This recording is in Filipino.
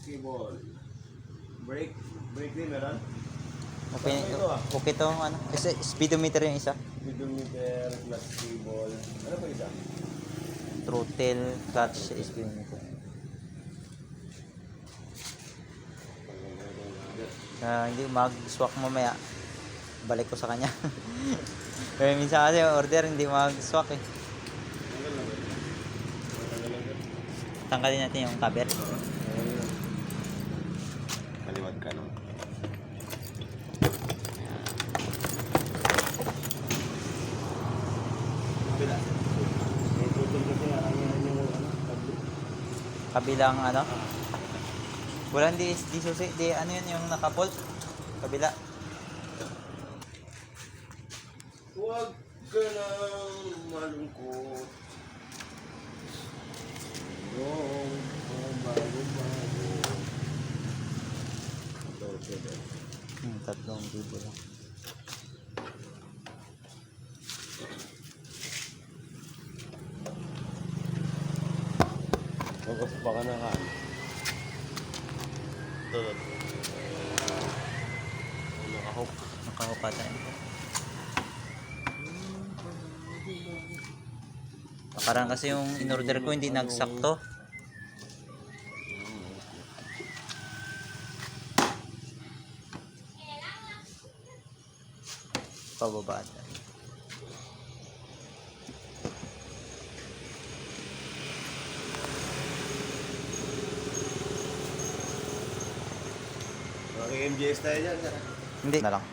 cable. Brake din meron? Okay, Ano ito, okay to, ano? Kasi speedometer yung isa. Speedometer, clutch cable. Ano pa isa? Throttle, clutch, speedometer. Hindi mag-swak mamaya. Balik ko sa kanya. Pero minsan kasi order hindi mag-swak eh. Tanggalin natin yung cover. Kaliwat ka, no? Kabila. May tutol kasi yung Kabilang ano? Walang di susi, di ano yun yung naka-bolt. Kabila. Huwag ka nang malungkot. Yung bago-bago. Tatlong libo lang. Magkas pa ka na kan. Ito. Nakahook. Nakahook pa tayo. Parang kasi yung in-order ko hindi nagsakto. Pababa tayo. Okay, MJS tayo dyan. Hindi na lang.